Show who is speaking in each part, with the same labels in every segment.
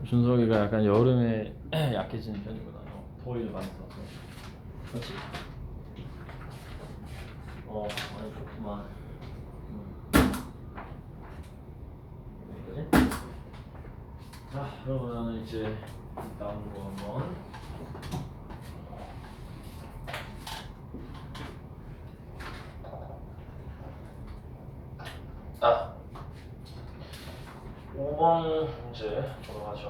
Speaker 1: 준석이가 약간 여름에 약해지는 편이구나. 더위를 많이 타서. 그렇지? 많이 좋구만. 그지? 자, 그러면 이제 다음 거 한번. 아, 5번 문제 보도록 하죠.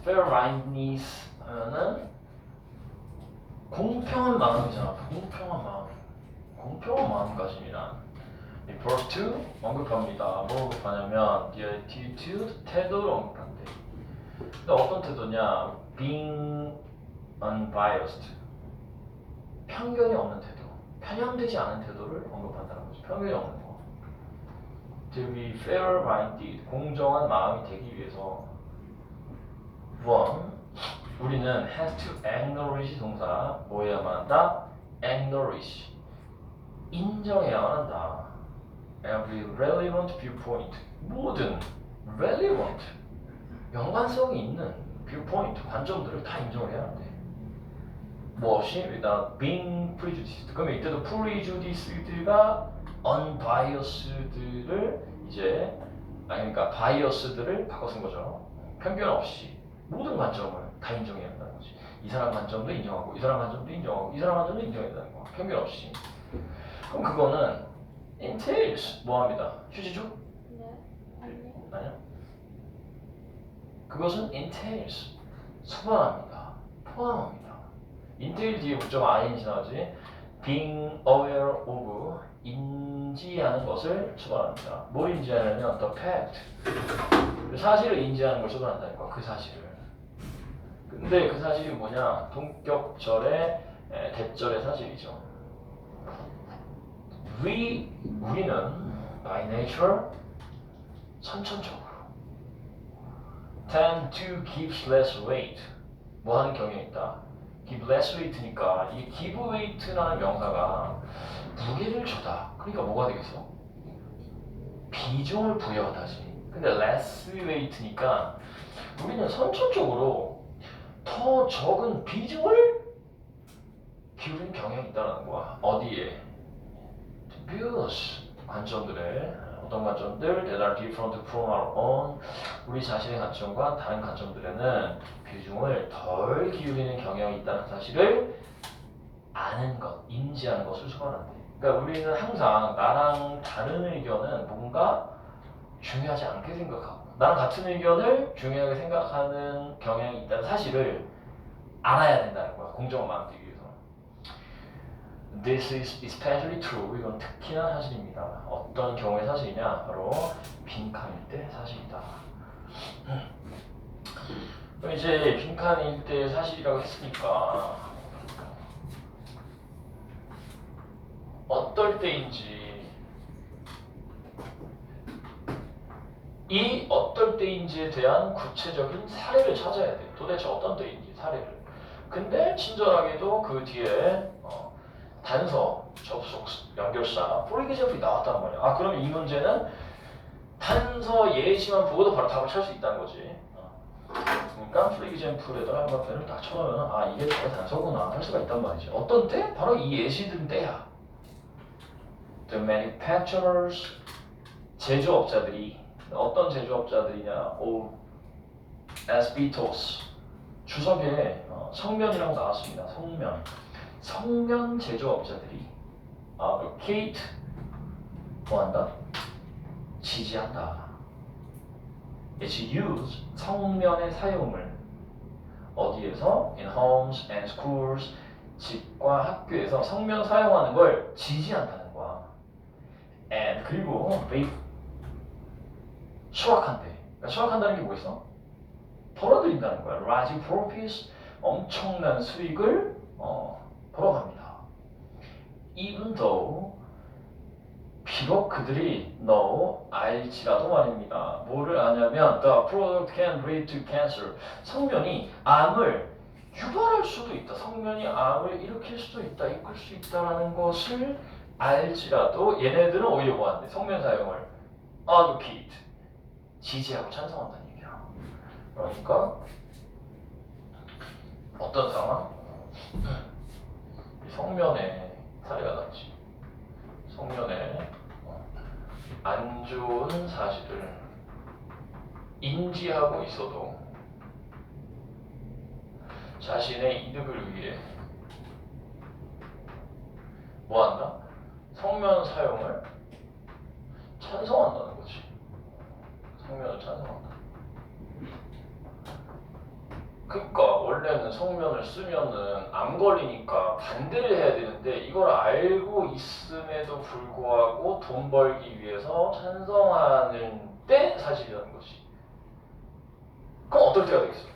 Speaker 1: fairness 하면은 공평한 마음이잖아. 공평한 마음가짐이란 refers to 언급합니다. 뭐 언급하냐면 the attitude 태도를 언급한대. 근데 어떤 태도냐? being unbiased 편견이 없는 태도, 편향되지 않은 태도를 언급한다는 거죠. 편견이 없는 거. To be fair-minded 공정한 마음이 되기 위해서 one 우리는 has to acknowledge 동사 뭐 해야만 한다? acknowledge 인정해야만 한다. Every relevant viewpoint 모든 relevant 연관성이 있는 viewpoint 관점들을 다 인정을 해야 한대. 무엇이? without being prejudiced. 그럼 이때도 prejudiced가 unbiased를 이제 그러니까 biased를 바꿔 쓴 거죠. 편견 없이 모든 관점을 다 인정해야 한다는 거지. 이 사람 관점도 인정하고 이 사람 관점도 인정하고 이 사람 관점도 인정해야 한다는 거. 편견 없이. 그럼 그거는 entails 뭐합니다? 휴지죠?
Speaker 2: 네.
Speaker 1: 아니야? 그것은 entails 포함합니다. entail 뒤에 목적어 ing 나오지. being aware of 인지하는 것을 처벌합니다. 뭘 인지하냐면 the fact 그 사실을 인지하는 걸 처벌한다니까. 그 사실을. 근데 그 사실이 뭐냐? 동격절의 대절의 사실이죠. 우리는 by nature 선천적으로 tend to give less weight 뭐 하는 경향이 있다. give less weight니까 이 give weight라는 명사가 무게를 주다. 그러니까 뭐가 되겠어? 비중을 부여하다지. 근데 less weight니까 우리는 선천적으로 더 적은 비중을 기울이는 경향이 있다는 거야. 어디에? views 관점들에 어떤 관점들 that are different from our own 우리 자신의 관점과 다른 관점들에는 비중을 덜 기울이는 경향이 있다는 사실을 아는 것, 인지하는 것을 소관한대. 그러니까 우리는 항상 나랑 다른 의견은 뭔가 중요하지 않게 생각하고 나랑 같은 의견을 중요하게 생각하는 경향이 있다는 사실을 알아야 된다는 거야. 공정한 마음 들기 위해서. This is especially true. 이건 특히나 사실입니다. 어떤 경우의 사실이냐? 바로 빈칸일 때 사실이다. 그럼 이제 빈칸일 때 사실이라고 했으니까 어떨 때인지 이 어떨 때인지에 대한 구체적인 사례를 찾아야 돼. 도대체 어떤 때인지 사례를. 근데 친절하게도 그 뒤에 단서, 접속, 연결사, for example이 나왔단 말이야. 아, 그럼 이 문제는 단서 예시만 보고도 바로 답을 찾을 수 있다는 거지. 그러니까 for example에다가 한번펜을 딱 쳐놓으면 아, 이게 저의 단서구나 할 수가 있단 말이지. 어떤 때? 바로 이 예시들 때야. The manufacturers, 제조업자들이 어떤 제조업자들이냐? asbestos, 주석에 성면이라고 나왔습니다. 성면 제조업자들이 advocate 뭐한다? 지지한다. Its use 성면의 사용을 어디에서? In homes and schools 집과 학교에서 성면 사용하는 걸 지지한다는 거야. And 그리고 they 수확한대. 그러니까 수확한다는 게 뭐겠어? 벌어들인다는 거야. Large profits 엄청난 수익을 벌어갑니다. Even though 비록 그들이 알지라도 말입니다. 뭐를 아냐면 the product can lead to cancer. 성면이 암을 유발할 수도 있다. 성면이 암을 일으킬 수도 있다. 이끌 수 있다는 것을 알지라도 얘네들은 오히려 뭐한대? 성면 사용을 advocate 지지하고 찬성한다는 얘기야. 그러니까 어떤 상황? 성면에 사례가 났지. 성면에 안 좋은 사실을 인지하고 있어도 자신의 이득을 위해 뭐한다? 성면 사용을 찬성한다는 거지. 성면을 찬성한다. 그러니까 원래는 성면을 쓰면은 암 걸리니까 반대를 해야 되는데 이걸 알고 있음에도 불구하고 돈 벌기 위해서 찬성하는 때 사실이라는 것이. 그럼 어떨 때가 되겠어?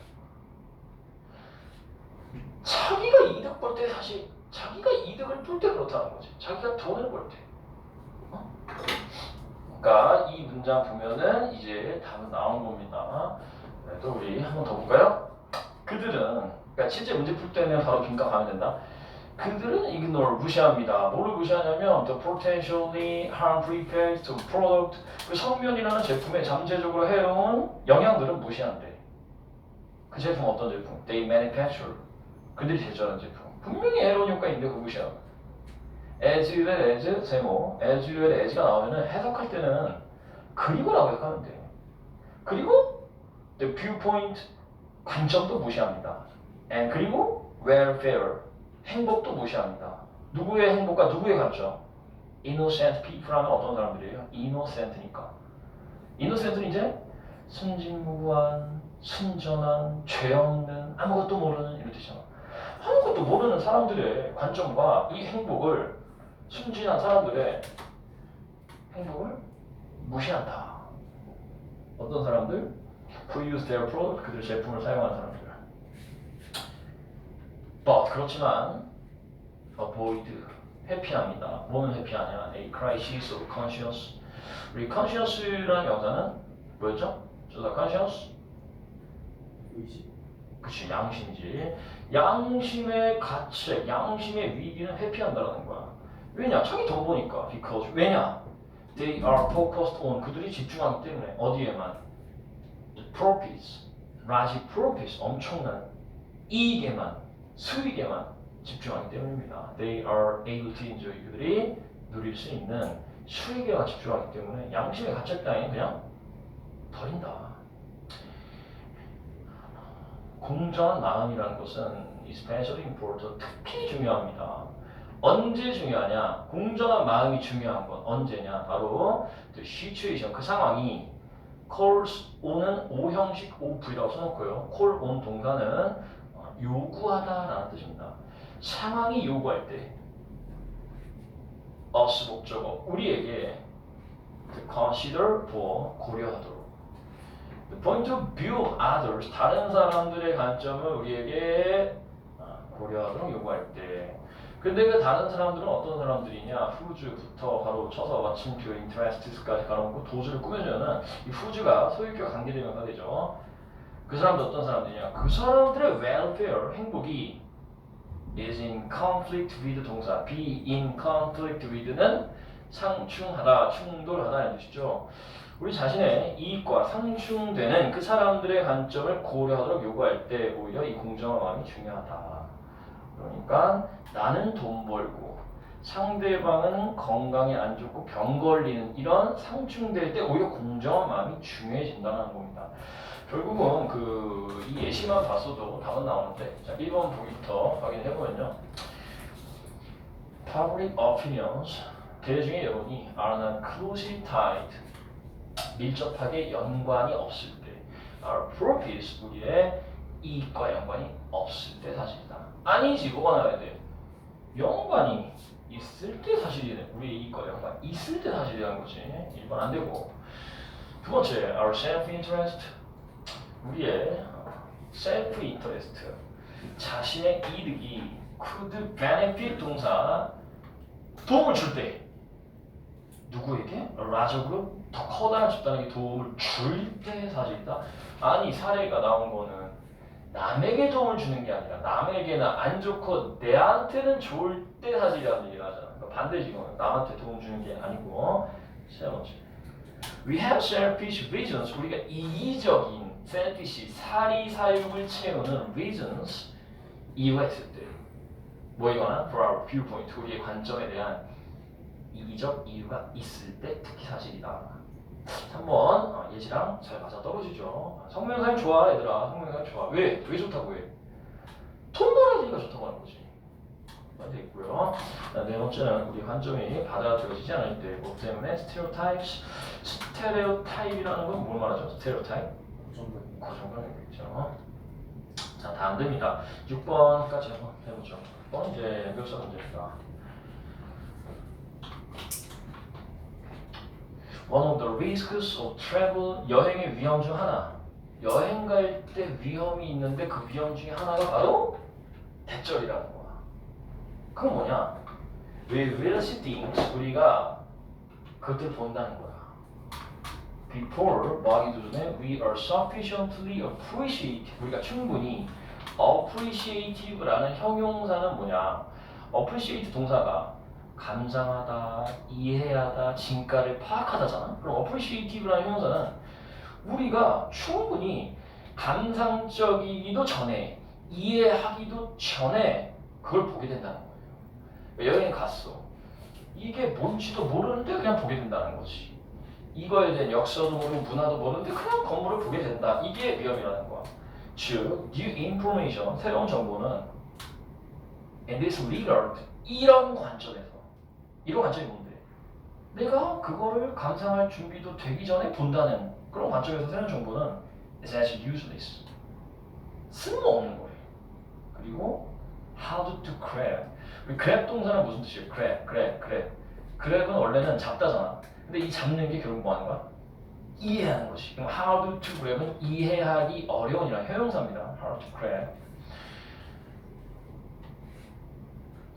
Speaker 1: 자기가 이득 볼 때 사실 자기가 이득을 볼 때 그렇다는 거지. 자기가 돈을 벌 때. 그러니까 이 문장 보면은 이제 답은 나온 겁니다. 또 우리 한 번 더 볼까요? 그들은, 그러니까 실제 문제 풀 때는 바로 빈칸 가면 된다. 그들은 ignore, 무시합니다. 뭐를 무시하냐면 the potentially harmful effects of product, 그 성면이라는 제품의 잠재적으로 해로운 영향들은 무시한대. 그 제품 어떤 제품? They manufacture, 그들이 제조하는 제품. 분명히 해로운 효과 있는데 그거 무시하고. as well as, 세모, as well as가 나오면은 해석할 때는 그리고라고 해석하면 돼. 그리고 the viewpoint, 관점도 무시합니다. and 그리고 welfare, 행복도 무시합니다. 누구의 행복과 누구의 관점? innocent people 하면 어떤 사람들이에요? innocent니까. innocent는 이제 순진무구한, 순전한, 죄 없는, 아무것도 모르는 이런 뜻이잖아. 아무것도 모르는 사람들의 관점과 이 행복을, 순진한 사람들의 행복을 무시한다. 어떤 사람들? Who use their product, 그들 제품을 사용하는 사람들. But 그렇지만 avoid, 회피합니다. 뭐는 회피하냐? A crisis of conscience. 우리 conscience라는 명사는 뭐였죠? 저다 conscience?
Speaker 2: 의식.
Speaker 1: 그치, 양심이지. 양심의 가책, 양심의 위기는 회피한다라는 거야. 왜냐? 자기 돈 버니까. Because 왜냐? They are focused on, 그들이 집중하기 때문에 어디에만? profits, large profits, 엄청난 이익에만, 수익에만 집중하기 때문입니다. They are able to enjoy, 그들이 누릴 수 있는 수익에만 집중하기 때문에 양심의 가책 따위는 그냥 버린다. 공정한 마음이라는 것은 especially important, 특히 중요합니다. 언제 중요하냐? 공정한 마음이 중요한 건 언제냐? 바로 the situation, 그 상황이 calls on은 O형식 OV라고 써놓고요. call on 동사는 요구하다라는 뜻입니다. 상황이 요구할 때 us 목적어, 우리에게 to consider, 고려하도록. The point of view of others, 다른 사람들의 관점을 우리에게 고려하도록 요구할 때. 근데 그 다른 사람들은 어떤 사람들이냐? who's부터 바로 쳐서 마침표 interestes까지 가놓고 도주를 꾸며주면은 이 who's가 소유격과 관계대명사가 되죠. 그 사람들 어떤 사람들이냐? 그 사람들의 welfare, 행복이 is in conflict with 동사, be in conflict with는 상충하다, 충돌하다 이런 뜻이죠. 우리 자신의 이익과 상충되는 그 사람들의 관점을 고려하도록 요구할 때 오히려 이 공정한 마음이 중요하다. 그러니까 나는 돈 벌고 상대방은 건강에 안 좋고 병 걸리는 이런 상충될 때 오히려 공정한 마음이 중요해진다는 겁니다. 결국은 이 예시만 봤어도 답은 나오는데, 자, 1번 보기부터 확인해보면요. Public opinions, 대중의 여론이 are not closely tied, 밀접하게 연관이 없을 때, are profits, 우리의 이익과 연관이 없을 때 사실이다. 아니지, 뭐가 나와야 돼? 연관이 있을 때 사실이네. 우리의 이익과 연관이 있을 때 사실이라는 거지. 1번 안 되고. 두 번째, our self-interest, 우리의 self-interest, 자신의 이득이 could benefit 동사, 도움을 줄 때, 누구에게? larger group, 더 커다란 집단에게 도움을 줄 때 사실이다. 아니, 사례가 나온 거는 남에게 도움을 주는 게 아니라 남에게는 안 좋고 내한테는 좋을 때 사실이라는 얘기를 하잖아. 그러니까 반대지, 이거는 남한테 도움 주는 게 아니고. 세 번째, We have selfish reasons. 우리가 이기적인 selfish 사리사욕을 채우는 reasons 이유가 있을 때 뭐이거나 for our viewpoint 우리의 관점에 대한 이기적 이유가 있을 때 특히 사실이다. 3번 예지랑 잘 맞아 떨어지죠. 성명상 좋아 얘들아. 성명상 좋아. 왜? 왜 좋다고 해? 돈 벌어지니까 좋다고 하는 거지. 돼 있고요. 네 번째는 우리 관점이 받아들여지지 않을 때 뭐 때문에 스테레오타입. 스테레오타입이라는 건 뭘 말하죠? 스테레오타입? 고정관념이겠죠. 자 다음 됩니다. 6번까지 한번 해보죠. 6번 이제 연결사 문제입니다. One of the risks of travel 여행의 위험 중 하나. 여행 갈 때 위험이 있는데 그 위험 중에 하나가 바로 대절이라는 거야. 그건 뭐냐? We will see things 우리가 그것들 본다는 거야. Before 뭐 하기 전에 we are sufficiently appreciative 우리가 충분히 appreciative라는 형용사는 뭐냐? appreciate 동사가 감상하다, 이해하다, 진가를 파악하다잖아. 그럼 appreciative라는 형용사는 우리가 충분히 감상적이기도 전에 이해하기도 전에 그걸 보게 된다는 거예요. 여행 갔어. 이게 뭔지도 모르는데 그냥 보게 된다는 거지. 이거에 대한 역사도 모르고 문화도 모르는데 그냥 건물을 보게 된다. 이게 위험이라는 거야. 즉, new information, 새로운 정보는 in this regard, 이런 관점에서 이런 관점이 뭔데? 내가 그거를 감상할 준비도 되기 전에 본다는 그런 관점에서 새로운 정보는 is actually useless. 쓸모없는 거예요. 그리고 how to grab. 우리 grab 동사는 무슨 뜻이에요? grab. grab은 원래는 잡다잖아. 근데 이 잡는 게 결국 뭐 하는 거야? 이해하는 것이. 그럼 how to grab은 이해하기 어려운이라는 형용사입니다. how to grab.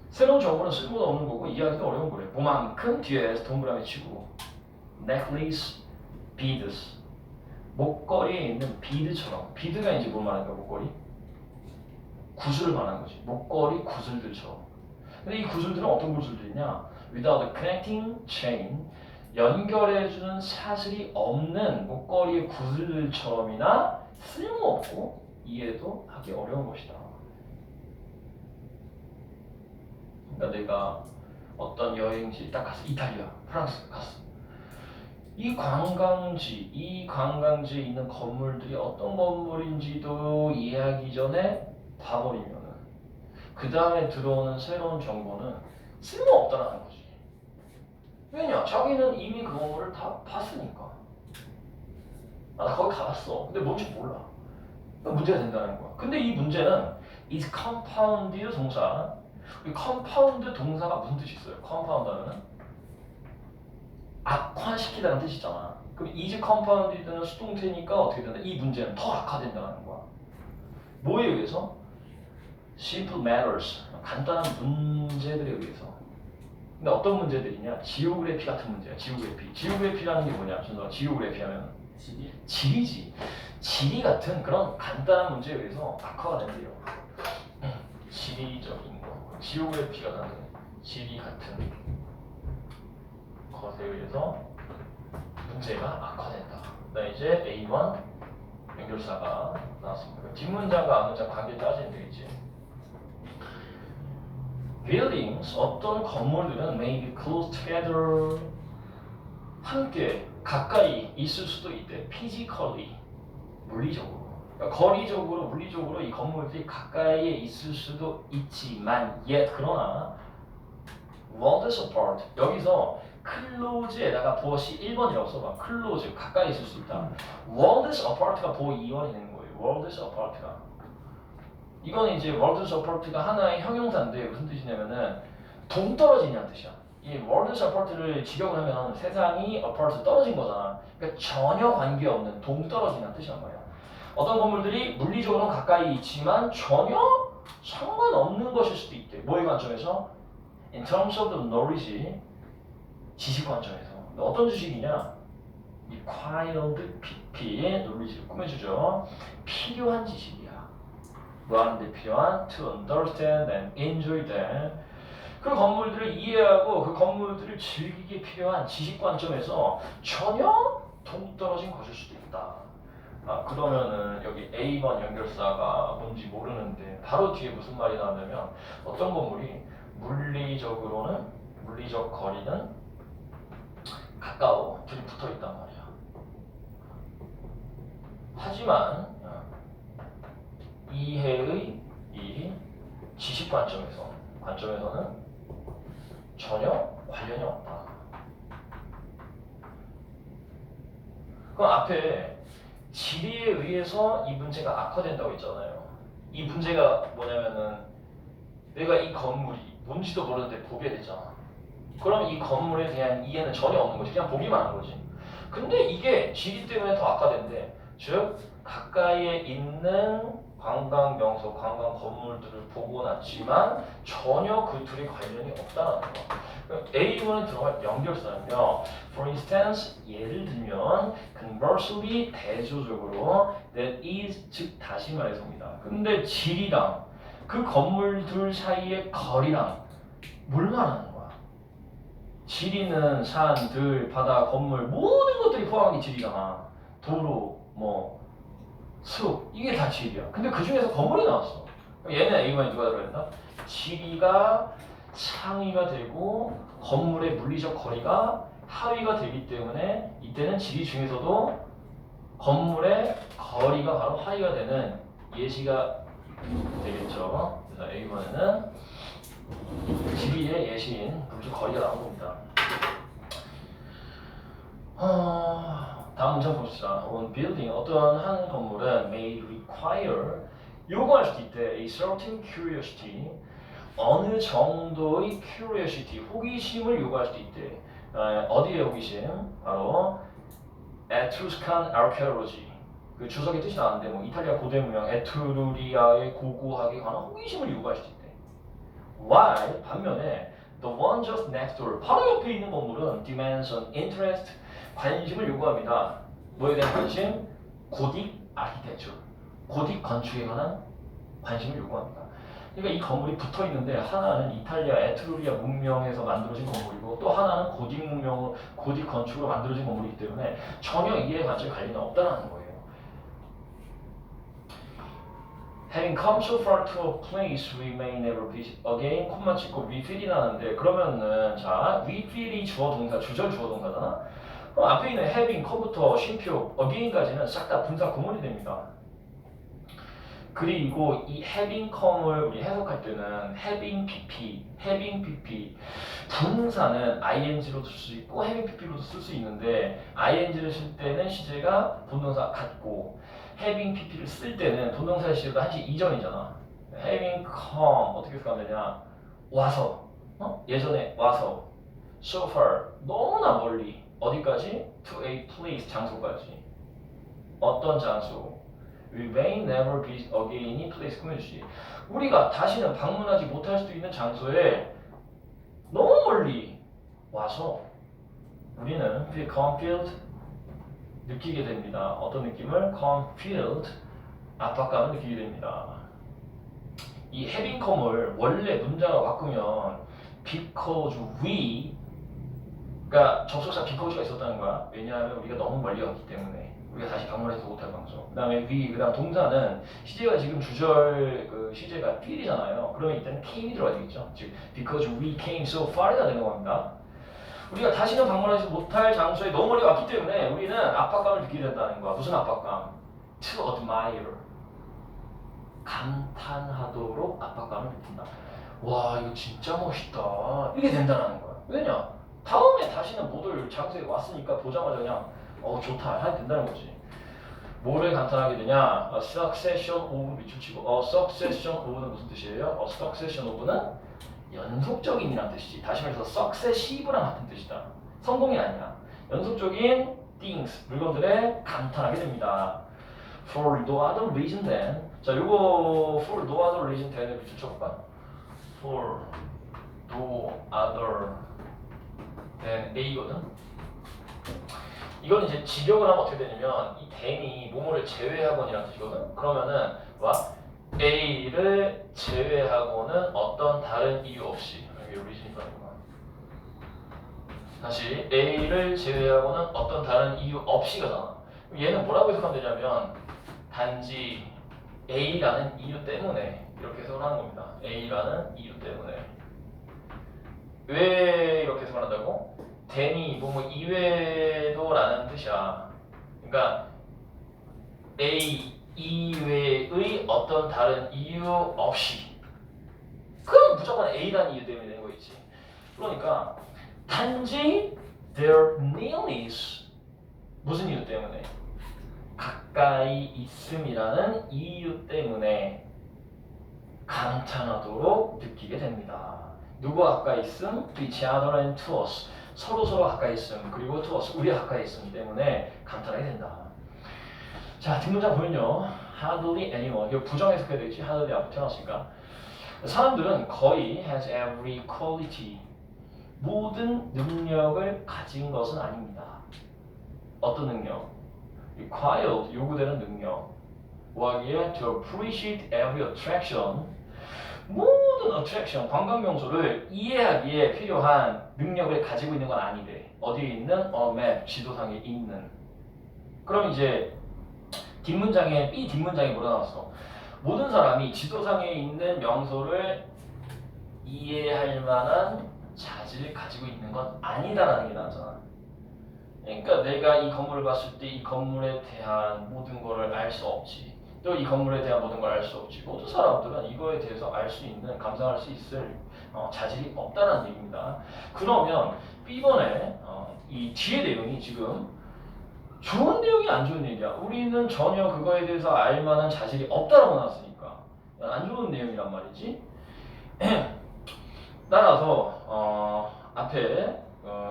Speaker 1: 새로운 정보는 쓸모도 없는 거고 이해하기도 어려운 거래. 뭐만큼 뒤에 동그라미 치고 necklace, beads. 목걸이에 있는 비드처럼. 비드가 이제 뭘 말하는 거야? 목걸이? 구슬을 말하는 거지. 목걸이 구슬들처럼. 근데 이 구슬들은 어떤 구슬들이냐? Without a connecting chain, 연결해주는 사슬이 없는 목걸이의 구슬들처럼이나 쓸모없고 이해도 하기 어려운 것이다. 그러니까 내가 어떤 여행지 딱 가서 이탈리아, 프랑스 갔어. 이 관광지에 있는 건물들이 어떤 건물인지도 이해하기 전에 봐버리면은 그 다음에 들어오는 새로운 정보는 쓸모없다라는 거지. 왜냐? 자기는 이미 그 건물을 다 봤으니까. 나 거기 가봤어. 근데 뭔지 몰라. 문제가 된다는 거야. 근데 이 문제는 is compounded 동사. 이 compound 동사가 무슨 뜻이 있어요? compound는 악화시키다는 뜻이잖아. 그럼 is compounded는 수동태니까 어떻게 된다? 이 문제는 더 악화된다는 거야. 뭐에 의해서? simple matters, 간단한 문제들에 의해서. 근데 어떤 문제들이냐? 지오그래피 같은 문제야. 지오그래피라는 게 뭐냐? 준서가 지오그래피 하면 지리지. 지리 같은 그런 간단한 문제에 의해서 악화가 된대요. 지리적인 거. 지오그래피가 나는 지리 같은 것에 의해서 문제가 악화된다. 그다음에 이제 A1 연결사가 나왔습니다. 뒷문장과 앞문장 관계 따지면 되겠지. Buildings, 어떤 건물들은 may be close together, 함께 가까이 있을 수도 있대. physically, 물리적으로. 그러니까 거리적으로, 물리적으로 이 건물들이 가까이에 있을 수도 있지만 yet, 그러나 worlds apart, 여기서 close에다가 보어시 1번이라고 써봐. close, 가까이 있을 수 있다. worlds apart가 보어 2번이 되는 거예요. worlds apart가. 이거는 이제 worlds apart가 하나의 형용사인데 무슨 뜻이냐면은 동떨어지냐는 뜻이야. 이 worlds apart를 직역을 하면 세상이 apart 떨어진 거잖아. 그러니까 전혀 관계없는 동떨어지냐는 뜻이란 말이야. 어떤 건물들이 물리적으로 가까이 있지만 전혀 상관없는 것일 수도 있대. 뭐의 관점에서? In terms of the knowledge, 지식 관점에서. 어떤 지식이냐? required PP의 knowledge를 꾸며주죠. 필요한 지식이야. 뭐하는데 필요한? To understand and enjoy them. 그 건물들을 이해하고 그 건물들을 즐기기 필요한 지식 관점에서 전혀 떨어진 것일 수도 있다. 그러면은 여기 A번 연결사가 뭔지 모르는데 바로 뒤에 무슨 말이 나오냐면 어떤 건물이 물리적 거리는 가까워 둘이 붙어 있단 말이야. 하지만 이해의 이 지식 관점에서는 전혀 관련이 없다. 그럼 앞에 지리에 의해서 이 문제가 악화된다고 했잖아요. 이 문제가 뭐냐면은 내가 이 건물이 뭔지도 모르는데 보게 되잖아. 그럼 이 건물에 대한 이해는 전혀 없는 거지. 그냥 보기만 하는 거지. 근데 이게 지리 때문에 더 악화된대. 즉 가까이에 있는 관광 명소, 관광 건물들을 보고 났지만 전혀 그 둘이 관련이 없다는 거야. A1에 들어갈 연결사는요. For instance, 예를 들면 conversely, 대조적으로 that is, 즉 다시 말해서입니다. 근데 질이랑 그 건물들 사이의 거리랑 뭘 말하는 거야? 지리는 산, 들, 바다, 건물 모든 것들이 포함한 게 지리잖아. 도로, 숲 이게 다 지리야. 근데 그 중에서 건물이 나왔어. 얘는 A번에 누가 들어있나? 지리가 상위가 되고 건물의 물리적 거리가 하위가 되기 때문에 이때는 지리 중에서도 건물의 거리가 바로 하위가 되는 예시가 되겠죠. 그래서 A번에는 지리의 예시인 물리적 거리가 나온 겁니다. 다음 문장 봅시다. On building, 어떤 한 건물은 may require, 요구할 수도 있대. A certain curiosity, 어느 정도의 curiosity, 호기심을 요구할 수도 있대. 어디에 호기심? 바로 Etruscan archaeology. 그 주석의 뜻이 나왔는데 이탈리아 고대 문명 에트루리아의 고고학에 관한 호기심을 요구할 수도 있대. While 반면에 the one just next door, 바로 옆에 있는 건물은 demands an interest, 관심을 요구합니다. 뭐에 대한 관심? 고딕 아키텍처, 고딕 건축에 관한 관심을 요구합니다. 그러니까 이 건물이 붙어 있는데 하나는 이탈리아 에트루리아 문명에서 만들어진 건물이고 또 하나는 고딕 문명, 고딕 건축으로 만들어진 건물이기 때문에 전혀 이해 관점에 관련이 없다는 거예요. Having come so far to a place we may never visit again, 콤마 찍고 refill이 나는데 그러면은 자, refill이 주어 동사, 주절 주어 동사잖아. 그럼 앞에 있는 having, 컴부터 쉼표, again까지는 싹 다 분사 구문이 됩니다. 그리고 이 having come을 우리 해석할 때는 having pp, 분사는 ing로도 쓸 수 있고 having pp로도 쓸 수 있는데 ing를 쓸 때는 시제가 본동사 같고 having pp를 쓸 때는 본동사의 시제가 한시 이전이잖아. having come 어떻게 해석하면 되냐? 와서, 예전에 와서, so far 너무나 멀리 어디까지? to a place 장소까지. 어떤 장소? We may never be again이 place 꾸며주지. 우리가 다시는 방문하지 못할 수도 있는 장소에 너무 멀리 와서 우리는 become filled 느끼게 됩니다. 어떤 느낌을? come filled 압박감을 느끼게 됩니다. 이 having come을 원래 문장으로 바꾸면 because we, 그러니까 접속사 because가 있었다는 거야. 왜냐하면 우리가 너무 멀리 왔기 때문에 우리가 다시 방문해서 못할 방송. 그 다음에 we, 그 다음 동사는 시제가 지금 주절 그 시제가 feel이잖아요. 그러면 이때는 came이 들어가야 되겠죠. 즉 because we came so far가 되는 겁니다. 우리가 다시는 방문하지 못할 장소에 너무 멀리 왔기 때문에 우리는 압박감을 느끼게 된다는 거야. 무슨 압박감? To admire, 감탄하도록 압박감을 느낀다. 와, 이거 진짜 멋있다. 이게 된다는 거야. 왜냐? 다음에 다시는 못 올 장소에 왔으니까 보자마자 그냥 좋다 해야 된다는 거지. 뭐를 감탄하게 되냐? A succession of 밑줄치고 A succession of는 무슨 뜻이에요? A succession of는 연속적인이란 뜻이지. 다시 말해서 successive랑 같은 뜻이다. 성공이 아니야. 연속적인 things, 물건들에 감탄하게 됩니다. For no other reason than, 자, 요거 for no other reason than을 밑줄 쳐볼까? For no other than A거든? 이건 이제 직역을 하면 어떻게 되냐면 이 than이 뭐뭐를 제외하고이라는 뜻이거든? 그러면은 A를 제외하고는 어떤 다른 이유 없이, 여기 reason이 빠지구나. 다시 A를 제외하고는 어떤 다른 이유 없이가잖아. 얘는 뭐라고 해석하면 되냐면 단지 A라는 이유 때문에 이렇게 해석을 하는 겁니다. A라는 이유 때문에. 왜 이렇게 해석을 한다고? than이 뭐 이외에도 라는 뜻이야. 그러니까 A 이외의 어떤 다른 이유 없이, 그럼 무조건 A라는 이유 때문에 된 거 있지. 그러니까 단지 their nearness, 무슨 이유 때문에? 가까이 있음이라는 이유 때문에 감탄하도록 느끼게 됩니다. 누구와 가까이 있음? each other and to us. 서로 가까이 있음, 그리고 to us, 우리가 가까이 있음 때문에 감탄하게 된다. 자, 뒷문장 보면요. hardly anyone. 이거 부정 해석해야 되겠지. hardly 앞에 태어났으니까. 사람들은 거의 has every quality. 모든 능력을 가진 것은 아닙니다. 어떤 능력? required, 요구되는 능력. 뭐하기에 to appreciate every attraction. 모든 attraction, 관광 명소를 이해하기에 필요한 능력을 가지고 있는 건 아니래. 어디에 있는? a map, 지도상에 있는. 그럼 이제 뒷문장에, B 뒷문장에 뭐라 나왔어? 모든 사람이 지도상에 있는 명소를 이해할 만한 자질을 가지고 있는 건 아니다라는 게 나왔잖아. 그러니까 내가 이 건물을 봤을 때 이 건물에 대한 모든 거를 알 수 없지. 또 이 건물에 대한 모든 걸 알 수 없지. 모든 사람들은 이거에 대해서 알 수 있는, 감상할 수 있을 자질이 없다는 얘기입니다. 그러면 B번에 이 뒤에 내용이 지금 좋은 내용이 안 좋은 얘기야. 우리는 전혀 그거에 대해서 알 만한 자질이 없다라고 나왔으니까 안 좋은 내용이란 말이지. 따라서 앞에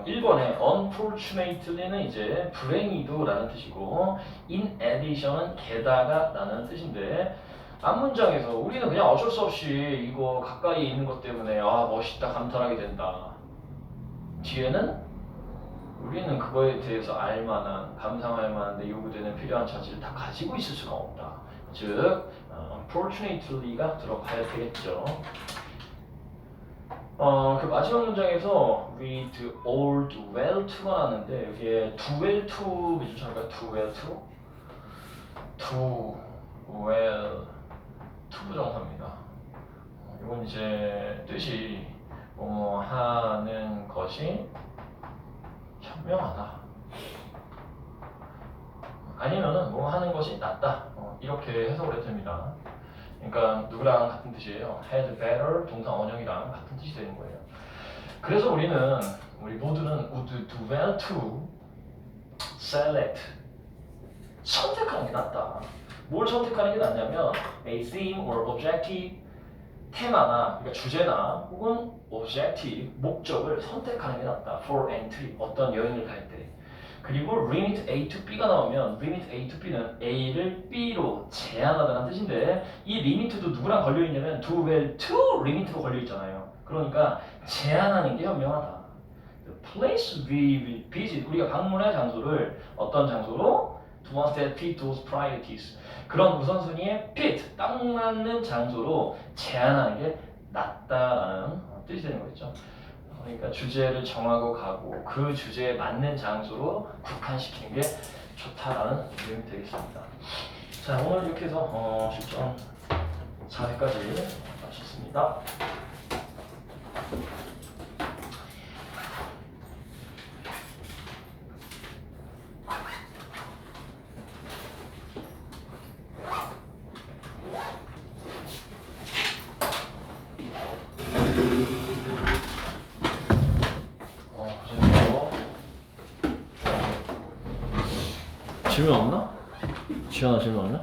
Speaker 1: 1번에 unfortunately는 이제 불행히도라는 뜻이고 in addition은 게다가 라는 뜻인데, 앞문장에서 우리는 그냥 어쩔 수 없이 이거 가까이 있는 것 때문에 멋있다 감탄하게 된다. 뒤에는 우리는 그거에 대해서 알만한, 감상할 만한 데 요구되는 필요한 자질을 다 가지고 있을 수가 없다. 즉 unfortunately가 들어가야 되겠죠. 그 마지막 문장에서 read all do well to가 나왔는데 여기에 do well to 비슷할까요? do well to? do well to 부정사입니다. 이건 이제 뜻이 하는 것이 현명하다. 아니면은 하는 것이 낫다. 이렇게 해석을 해도 됩니다. 그러니까 누구랑 같은 뜻이에요. had better 동사 원형이랑 같은 뜻이 되는 거예요. 그래서 우리 모두는 would do well to select, 선택하는 게 낫다. 뭘 선택하는 게 낫냐면 a theme or objective, 테마나 그러니까 주제나 혹은 objective, 목적을 선택하는 게 낫다. for entry, 어떤 여행을 갈 때. 그리고 limit A to B가 나오면 limit A to B는 A를 B로 제한하다는 뜻인데, 이 limit도 누구랑 걸려있냐면 do well to limit로 걸려있잖아요. 그러니까 제한하는 게 현명하다. The place we will visit, 우리가 방문할 장소를 어떤 장소로? To ones that fit those priorities. 그런 우선순위에 fit, 딱 맞는 장소로 제한하는 게 낫다라는 뜻이 되는 거겠죠. 그러니까 주제를 정하고 가고 그 주제에 맞는 장소로 국한시키는 게 좋다라는 내용이 되겠습니다. 자, 오늘 이렇게 해서 실전 4회까지 마쳤습니다. 질문 없나? 지현아 질문 없나?